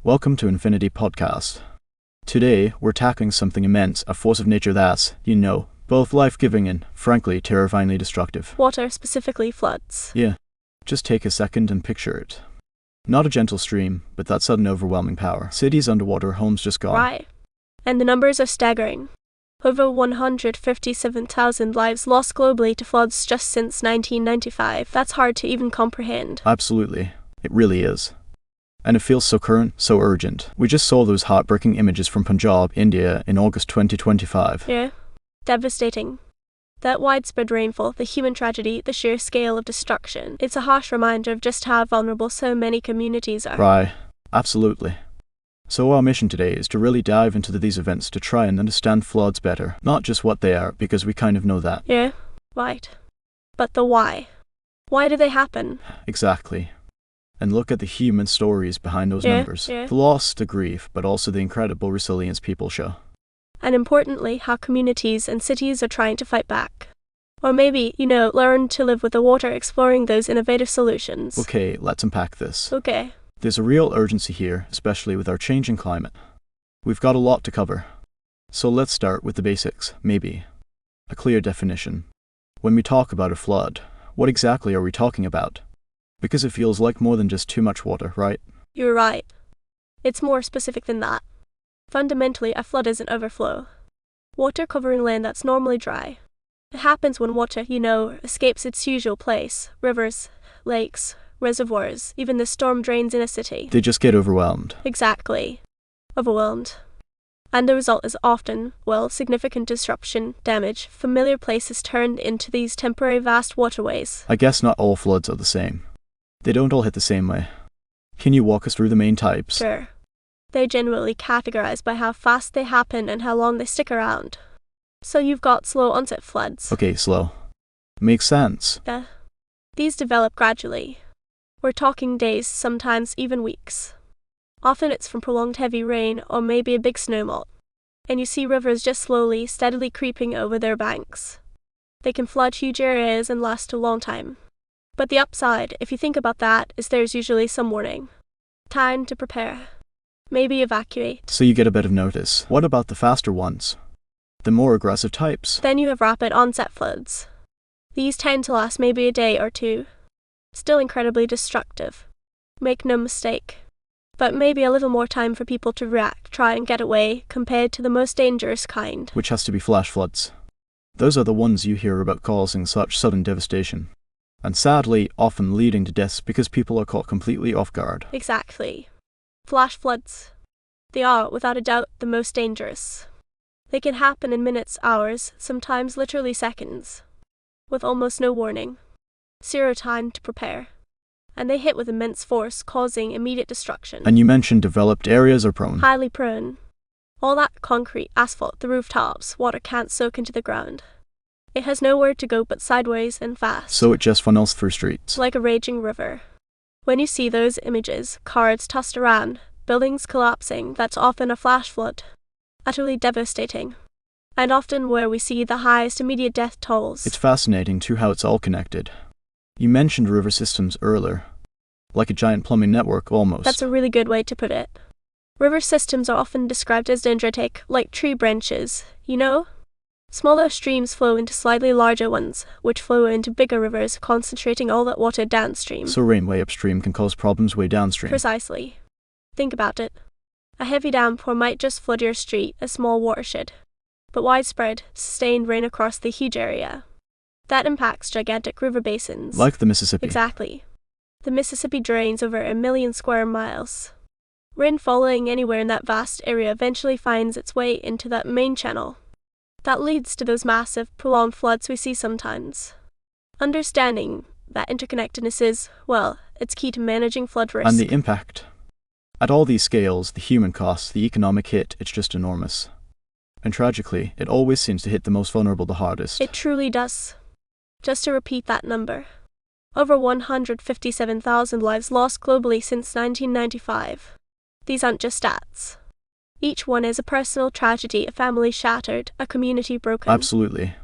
Welcome to Infinity Podcast. Today, we're tackling something immense, a force of nature that's, both life-giving and, frankly, terrifyingly destructive. Water, specifically floods. Yeah. Just take a second and picture it. Not a gentle stream, but that sudden overwhelming power. Cities underwater, homes just gone. Right. And the numbers are staggering. Over 157,000 lives lost globally to floods just since 1995. That's hard to even comprehend. Absolutely. It really is. And it feels so current, so urgent. We just saw those heartbreaking images from Punjab, India, in August 2025. Yeah. Devastating. That widespread rainfall, the human tragedy, the sheer scale of destruction. It's a harsh reminder of just how vulnerable so many communities are. Right. Absolutely. So our mission today is to really dive into these events to try and understand floods better. Not just what they are, because we kind of know that. Yeah. Right. But the why. Why do they happen? Exactly. And look at the human stories behind those numbers. Yeah. The loss, the grief, but also the incredible resilience people show. And importantly, how communities and cities are trying to fight back. Or maybe, learn to live with the water, exploring those innovative solutions. Okay, let's unpack this. Okay. There's a real urgency here, especially with our changing climate. We've got a lot to cover. So let's start with the basics, maybe. A clear definition. When we talk about a flood, what exactly are we talking about? Because it feels like more than just too much water, right? You're right. It's more specific than that. Fundamentally, a flood is an overflow. Water covering land that's normally dry. It happens when water, escapes its usual place. Rivers, lakes, reservoirs, even the storm drains in a city. They just get overwhelmed. Exactly. Overwhelmed. And the result is often, significant disruption, damage, familiar places turned into these temporary vast waterways. I guess not all floods are the same. They don't all hit the same way. Can you walk us through the main types? Sure. They're generally categorized by how fast they happen and how long they stick around. So you've got slow onset floods. Okay, slow. Makes sense. These develop gradually. We're talking days, sometimes even weeks. Often it's from prolonged heavy rain or maybe a big snowmelt. And you see rivers just slowly, steadily creeping over their banks. They can flood huge areas and last a long time. But the upside, if you think about that, is there's usually some warning. Time to prepare. Maybe evacuate. So you get a bit of notice. What about the faster ones? The more aggressive types? Then you have rapid onset floods. These tend to last maybe a day or two. Still incredibly destructive. Make no mistake. But maybe a little more time for people to react, try and get away, compared to the most dangerous kind. Which has to be flash floods. Those are the ones you hear about causing such sudden devastation. And sadly, often leading to deaths because people are caught completely off guard. Exactly. Flash floods. They are, without a doubt, the most dangerous. They can happen in minutes, hours, sometimes literally seconds. With almost no warning. Zero time to prepare. And they hit with immense force, causing immediate destruction. And you mentioned developed areas are prone. Highly prone. All that concrete, asphalt, the rooftops, water can't soak into the ground. It has nowhere to go but sideways and fast. So it just funnels through streets. Like a raging river. When you see those images, cars tossed around, buildings collapsing, that's often a flash flood. Utterly devastating. And often where we see the highest immediate death tolls. It's fascinating too how it's all connected. You mentioned river systems earlier. Like a giant plumbing network, almost. That's a really good way to put it. River systems are often described as dendritic, like tree branches, Smaller streams flow into slightly larger ones, which flow into bigger rivers, concentrating all that water downstream. So rain way upstream can cause problems way downstream. Precisely. Think about it. A heavy downpour might just flood your street, a small watershed. But widespread, sustained rain across the huge area. That impacts gigantic river basins. Like the Mississippi. Exactly. The Mississippi drains over 1 million square miles. Rain falling anywhere in that vast area eventually finds its way into that main channel. That leads to those massive, prolonged floods we see sometimes. Understanding that interconnectedness is, it's key to managing flood risk. And the impact. At all these scales, the human cost, the economic hit, it's just enormous. And tragically, it always seems to hit the most vulnerable the hardest. It truly does. Just to repeat that number. Over 157,000 lives lost globally since 1995. These aren't just stats. Each one is a personal tragedy, a family shattered, a community broken. Absolutely.